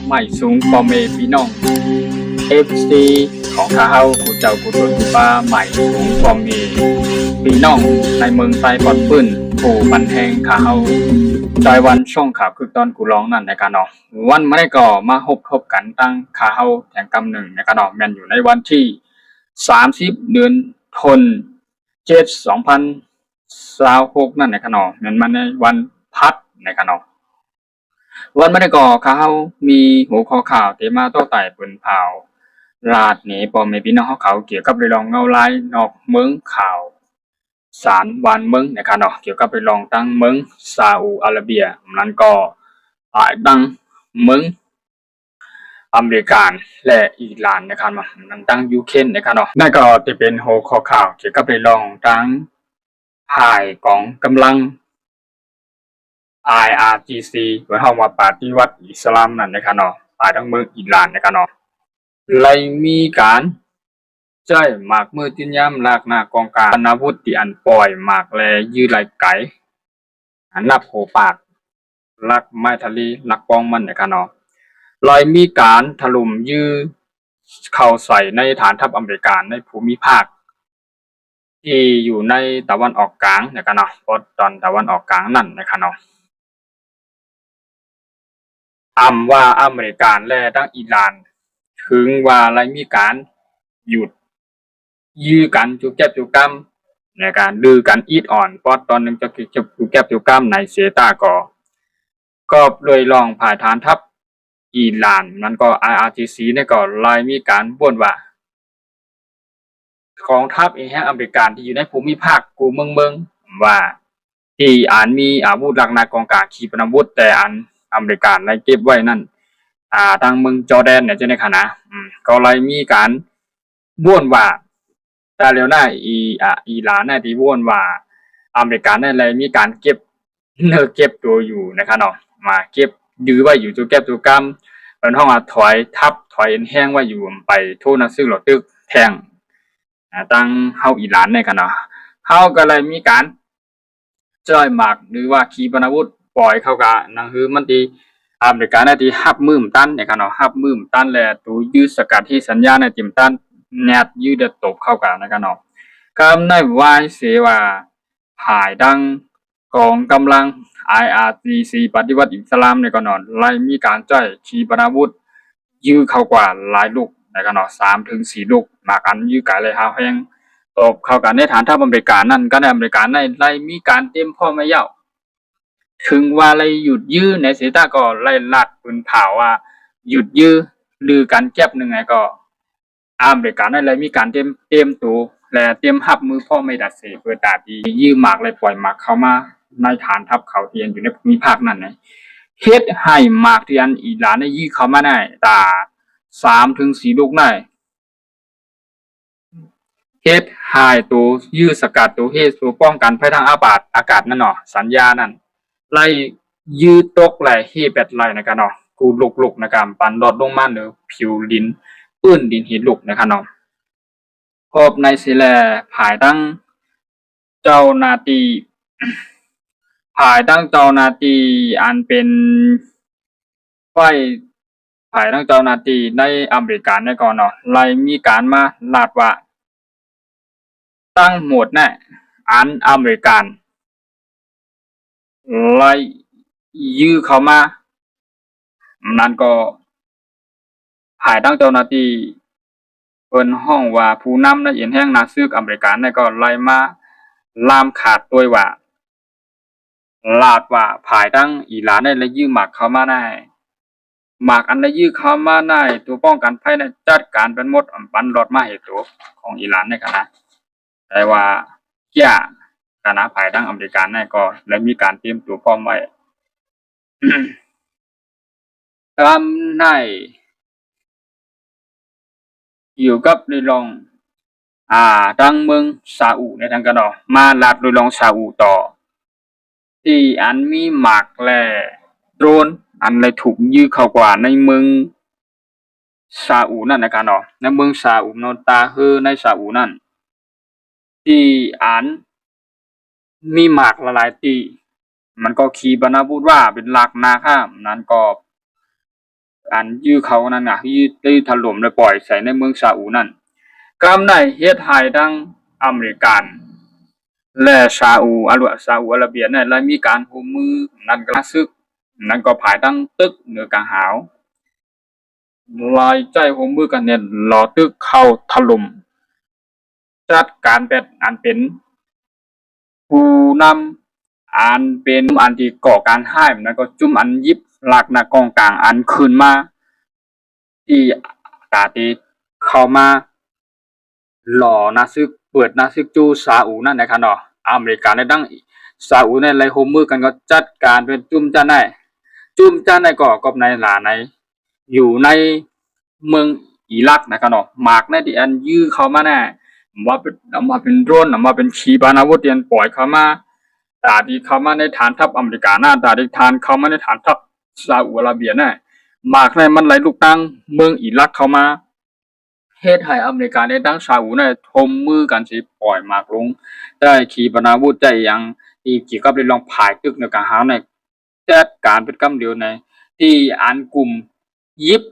ไม่สูงปอเมพี่น้องเอฟซีของข้าเฮาผู้เจ้าผู้ตนผู้ป้าใหม่สูงปอเมพี่น้องในเมืองไต้ปอนปื้นผู้บันแหงข้าเฮาจอยวันช่องข่าวคือตอนกูร้องนั่นนะครับเนาะวันไม่ได้ก่อมาพบกันตั้งข้าเฮาแห่งกำหนึ่งนะครับเนาะแม่นอยู่ในวันที่30 เดือนธันวาคม2026นั่นนะครับเนาะแม่นมาในวันพัดนะครับเนาะวันไม่ได้ก่อข้าวมีหัวข้อข่าวเตมาโต้ไต่ปืนเผาราดหนีปอมเมพี่น้องเขาเกี่ยวกับเรื่องเงาลายนอกเมืองข่าวสารวันเมืองนะครับเนาะเกี่ยวกับเรื่องตั้งเมืองซาอุอาระเบียนั้นก็ตั้งเมืองอเมริกันและอิหร่านนะครับมันตั้งยูเครนนะครับเนาะนั่นก็จะเป็นหัวข้อข่าวเกี่ยวกับเรื่องตั้งพ่ายของกำลังIRGC หมายความว่าปฏิวัติอิสลามนั่นนะครับเนาะตายทั้งเมืองอิหร่านนะครับเนาะเลยมีการใช้หมากมือติ้นย่ำลากหน้ากองการอาวุธที่อันปล่อยหมากแลยื้อไหลไก่อันนับโหปากลักไม้ทะเลลักปองมันนะครับเนาะเลยมีการถล่มยื้อเข้าใส่ในฐานทัพอเมริกันในภูมิภาคที่อยู่ในตะวันออกกลางนะครับเนาะตอนตะวันออกกลางนั่นนะครับเนาะว่าอเมริกันและทั้งอิหร่านถึงว่าไรมีการหยุดยื้อกันจุกแก็บจุกกำในการดื้อกันอีดอ่อนเพราะตอนนึงจะจุกแก็บจุกกำในเซตาก็เลยลองผ่ายฐานทัพอิหร่านมันก็ IRGC เนี่ยก็ไล่มีการบ่นว่ากองทัพแห่งอเมริกันที่อยู่ในภูมิภาคกูเมืองว่าที่มีอาวุธหลักนากองกลางขีปนาวุธแต่อเมริกันได้เก็บไว้นั่นทางเมืองจอร์แดนเนี่ยจะในขณะก็เลยมีการบ่นว่าแต่แล้วนะอิหร่านเนี่ยที่บ่นว่าอเมริกันเนี่ยเลยมีการเก็บตัวอยู่นะครับเนาะมาเก็บยื้อไว้อยู่ตัวเก็บตัวกำเป็นห้องถอยแห้งไว้อยู่ไปโทษนะซึ่งหลอดตึกแทงตั้งเฮาอิหร่านเนี่ยกันเนาะเฮาก็เลยมีการจ้อยหมากหรือว่าขีปนาวุธปล่อยเข้ากับนั่นคือมันที่อเมริกาที่ฮับมืมตันเนี่ยกันเนาะฮับมืมตันและตัวยื้อสกัดที่สัญญาในจิมตันแนดยื้อเดตกเข้ากันนะครับเนาะก็ในวายเสว่าผายดังกองกำลัง IRGC ปฏิวัติอิสลามเนี่ยก็นอนไล่มีการจ้อยขีปนาวุธยื้อเข้ากว่าหลายลูกนะครับเนาะ3 ถึง 4 ลูกหมากอันยื้อไกลเลยฮาวแห้งตบเข้ากันในฐานทัพอเมริกันนั่นก็ในอเมริกันในไล่มีการเตรียมพ่อไม่เย้าถึงว่าไล่หยุดยื้อในเสตาก็ไล่ลัดปืนเผาว่าหยุดยื้อหรือการแก็บหนึ่งไงก็อเมริกันในไล่มีการเตรียมตัวและเตรียมหับมือพ่อไม่ดัดเสเพื่อตาดียื้อหมากเลยปล่อยหมากเข้ามาในฐานทัพเขาเทียนอยู่ในภูมิภาคนั่นไงเฮ็ดให้หมากที่อันอิหร่านได้ยื้อเข้ามาได้ตา3 ถึง 4 ลูกได้เฮ็ดให้ตัวยื้อสกัดตัวเฮ็ดตัวป้องกันภัยทางอากาศนั่นเนาะสัญญานั่นไล่ยื้อตกไหลเฮ็ดแบบไหลนะครับเนาะกูลุกๆนะครับปันลดลงมาหรือผิวดินปื้นดินหินลุกนะครับเนาะพบในสิแลภายตั้งเจ้าหน้าที่อันเป็นฝ่ายภายตั้งเจ้าหน้าที่ในอเมริกันในก่อนเนาะไล่มีการมาลาดว่าตั้งหมดเนี่ยอเมริกันไล่ยื้อเข้ามานั่นก็ภายตั้งเจ้าหน้าที่เปิ้นห้องว่าผู้นำในเอียนแห่งนาซึกอเมริกันเนี่ยก็ไล่มาลามขาดด้วยว่าลาดว่าภายตั้งอิหร่านได้และยื้อหมากเข้ามาได้หมากอันได้ยื้อเข้ามาได้ตัวป้องกันภัยในจัดการเป็นหมดปันรอดมาเหตุตัวของอิหร่านในขณะแต่ว่าเกี่ยคณะภายตั้งอเมริกันเนี่ยก็ได้มีการเตรียมตัวพร้อมไว้ ตามในอยู่กับในรองดังเมืองซาอุในทางกันเนาะมาลาดโดยรองซาอุต่อที่อันมีหมากและโดรนอันเลยถูกยื้อเข้ากว่าในเมืองซาอุนั่นนะครับเนาะในเมืองซาอุโนตาคือในซาอุนั่นที่มีหมากละลายตีมันก็ขีปนาวุธว่าเป็นหลักนาข้ามนั้นก็ อันยื้อเขานั่นน่ะยื้อได้ถล่มและปล่อยใส่ในเมืองซาอุนั่นกำได้เฮ็ดให้ทั้งอเมริกันและซาอุอาระเบียเนี่ยและมีการร่วมมือนั่นก็ซึกนั่นก็ภายตั้งตึกเหนือกลางหาวลายใจร่วมมือกันเนี่ยรอตึกเข้าถล่มจัดการแบบอันเป็นผู้นำอันเป็นอันที่ก่อการร้ายนั่นก็จุ่มอันยิบหลักนะกองกลางอันขึ้นมาที่กาที่เข้ามาหล่อนาซึกเปิดนาซึกจูซาอุนั่นนะครับเนาะอเมริกาในดังซาอุในไรโฮมมือกันก็จัดการเป็นจุ่มจ้าในก็กบในหลาในอยู่ในเมืองอิรักนะครับเนาะหมากในที่อันยื้อเข้ามาแน่มาเป็นโดรนมาเป็นขีปนาวุธเตียนปล่อยเข้ามาตาดีเข้ามาในฐานทัพอเมริกาหน้าตาดีทานเข้ามาในฐานทัพซาอุอาระเบียแน่หมากในมันไหลลูกตั้งเมืองอิรักเข้ามาเฮ็ดให้อเมริกาได้ตั้งซาอุเนี่ยทมมือกันสิปล่อยหมากลงได้ขีปนาวุธได้ยังอีกเกี่ยวกับเรื่องลองผายตึกในกลางหาวในจัดการเป็นกำเดียวในที่อันกลุ่มยิบ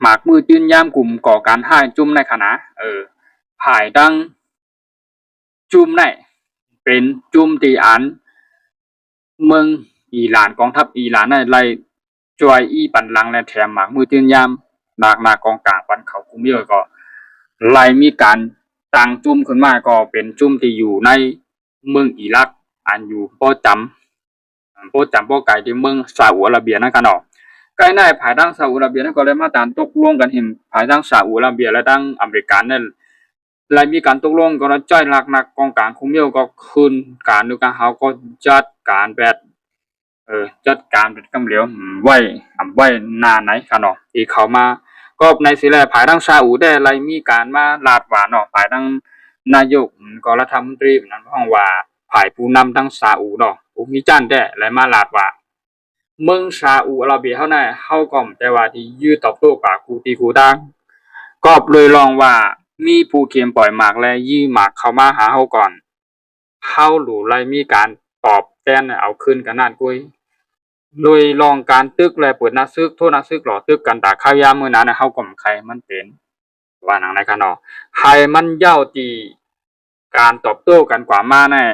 หมากมือจื้นย่ามกลุ่มก่อการห้ายจุ่มในคณะผายตั้งจุ่มในเป็นจุ่มตีอันเมืองอิหร่านกองทัพอิหร่านในไล่จอยอีปันหลังและแถมหมากมือจื้นย่ามหมากองกลางปันเขากุมเยอะก็ไล่มีการตั้งจุ่มขึ้นมาก็เป็นจุ่มที่อยู่ในเมืองอิรักอันอยู่ป้อไก่ที่เมืองซาอุอาระเบียนั่นกันเนาะใกล้ในภายดังซาอุอาระเบียนั่นก็เลยมาตามตกลงกันเห็นภายดังซาอุอาระเบียและดังอเมริกันนั่นและมีการตกลงก็จ้อยหลักนักกองกลางคุมเมียวก็คืนการดูการเฮาก็จัดการแบบจัดการเป็นกำเหลียวไว้นานไหนกันเนาะที่เขามาก็ในสิแลภายดังซาอุได้อะไรมีการมาลาดหวานเนาะภายดังนายกก็รัฐมนตรีนั้นห้องว่าภายผู้นำทั้งซาอุเนาะผู้มีจ้านได้และมาลาดว่าเมืองซาอุอาระเบียเฮานั้นเฮาก็แต่ว่าที่ยื้อตอบโต้กับกูตีกูดังก็เลยลองว่ามีผู้เขียมปล่อยหมากและยื้อหมากเข้ามาหาเฮาก่อนเฮาหลูไลมีการตอบแทนเอาคืนกันนั่นกุ้ยโดยลองการตึกและเปิดนักซึกโทษนักซึกหล่อตึกกันตาข้าวยามมื้อนั้นเฮาก็ใครมันเป็นว่าหนังในคะเนาะให้มันเย้าตีการตอบโต้กันกว่ามาแน่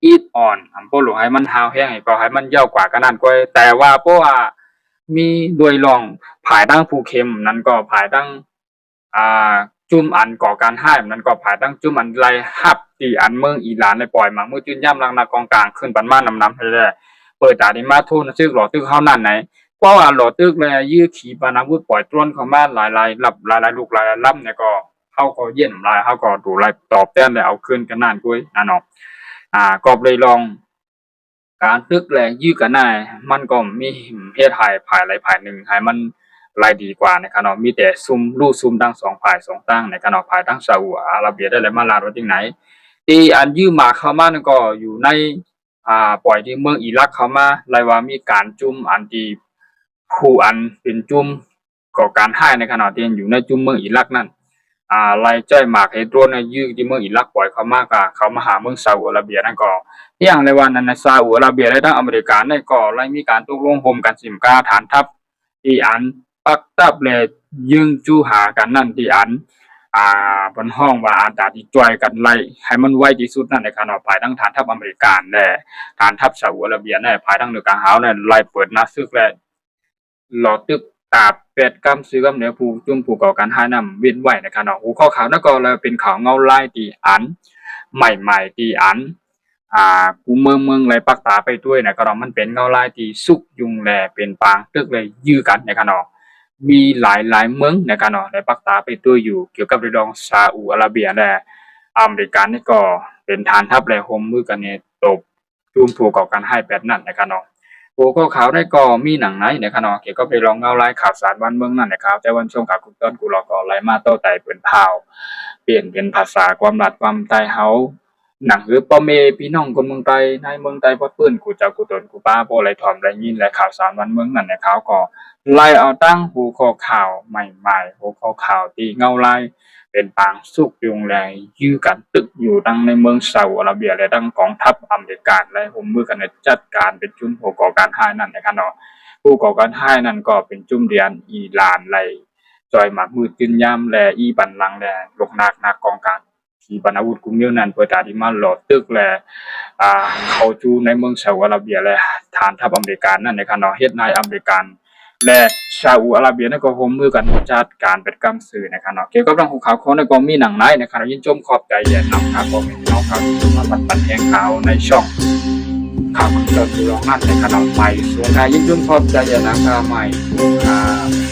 อีดอ่อนบ่หลงให้มันฮาวแฮงให้ก็ให้มันเย้ากว่ากันนั่นก้อยแต่ว่าเพราะว่ามีโดยรองภายตั้งผู้เข้มนั้นก็ภายตั้งอ่าจุ่มอันก่อการร้ายนั้นก็ภายตั้งจุ่มอันไล่ฮับที่อันเมืองอิหร่านได้ปล่อยมาเมื่อจื้นย่ำลังนากองกลางขึ้นปันมานำให้ได้เปิดตาดีมาทูนซึกหลอตึกเฮานั่นไหนเพราะว่าหลอตึกแลยื้อขีปนาวุธปล่อยตรวนเข้ามาหลายๆรับหลายๆลูกหลายๆลำเนี่ยก็เฮาก็เย็นหลายเฮาก็ดูไล่ตอบแทนได้เอาคืนกันนั่นกุ้ยนั่นเนาะก็เลยลองการตึกแลยื้อกันได้มันก็มีเฮ็ดให้ฝ่ายใดฝ่ายหนึ่งให้มันรายดีกว่านะครับเนาะมีแต่ซุ่มรู้ซุ่มทั้งสองฝ่ายสองตั้งนะครับเนาะฝ่ายทั้งซาอุอาระเบียได้แล้วมาลาดว่าจังไหนที่อันยื้อมาเข้ามานั่นก็อยู่ในปล่อยที่เมืองอิรักเข้ามาไล่ว่ามีการจุ่มอันที่ผู้อันเป็นจุ่มก่อการร้ายในขณะที่อยู่ในจุ่มเมืองอิรักนั่นไล่จ้อยหมากให้โดรนน่ะยื้อที่เมืองอิรักปล่อยเข้ามาก็เข้ามาหาเมืองซาอุอาระเบียนั่นก็อย่างในวันนั้นซาอุอาระเบียและทั้งอเมริกาได้ก็ไล่มีการตกลงร่วมกันสิมกาฐานทัพที่อันปักตับและยึงจู้หากันนั่นที่อันบนห้องว่าอาจจะที่จ่อยกันไล่ให้มันไวที่สุดนั่นในขณะภายทั้งฐานทัพอเมริกันและฐานทัพซาอุอาระเบียในภายทั้งเหนือกลางหาวในไล่เปิดหน้าซึกและหลอตึกตาเป็ดกำซื้อกำเหนือผู้จุ่มผู้ก่อการร้ายนำเว้นไว้ในขณะหูข้อข่าวนั่นก็เลยเป็นข่าวเงาไล่ที่อันใหม่ๆที่อันกูเมืองเลยปักตาไปด้วยนะครับมันเป็นเงาลายที่สุกยุงแลเป็นปางตึกเลยยื้อกันนะครับมีหลายเมืองนะครับเลยปักตาไปด้วยอยู่เกี่ยวกับเรื่องซาอุอาระเบียและอเมริกันนี่ก็เป็นฐานทัพและโฮมมือกันเนี่ยตบจุ่มผูกก่อการให้แบบนั้นนะครับหัวข้อข่าวได้ก็มีหนังไหนนะครับเกี่ยวกับเรื่องเงาลายข่าวสารบ้านเมืองนั่นนะครับแต่วันช่วงข่าวคุณต้นกูรอก็ไล่มาโต้ไต่เป็นเผาเปลี่ยนเป็นภาษาความรัดความใต้เฮาหนังคือพ่อแม่พี่น้องคนเมืองไทยในเมืองไทยพ่อเปิ้นกูเจ้ากูตนกูป้าบ่ไหลถ่อมไหลยินและข่าวสารบ้านเมืองนั่นนะครับก็ไล่เอาตั้งหัวข้อข่าวใหม่ๆหัวข้อข่าวที่เงาลายเป็นปางสุกยุงแลยื้อกันตึกอยู่ตั้งในเมืองซาอุอาระเบียและตั้งกองทัพอเมริกันและร่วมมือกันจัดการเป็นชุนหัวก่อการร้ายนั่นนะครับ ผู้ก่อการร้ายนั้นก็เป็นจุ้มเดียนอีหลานไหลจอยหมากมืดกินยามแลอีบันลังแลลกนักกองกลางขีปนาวุธกุมนิ้วนั้นเปิดตาที่มาหลอดตึกแลเข้าจูในเมืองซาอุดิอาระเบียและฐานทัพอเมริกันนั่นในขณะเฮ็ดนายอเมริกันและซาอุดิอาระเบียนั่นก็ร่วมมือกันจัดการเป็นกำสื่อนะครับเนาะเกี่ยวกับเรื่องของข่าวของในก็มีหนังในนะครับยินชมขอบใจแย่นำครับผมน้องครับมาปันแห่งข่าวในช่องข่าวของเจ้าตัวนั่นในขณะใหม่ส่วนนายยินชมขอบใจแย่นะครับใหม่ครับ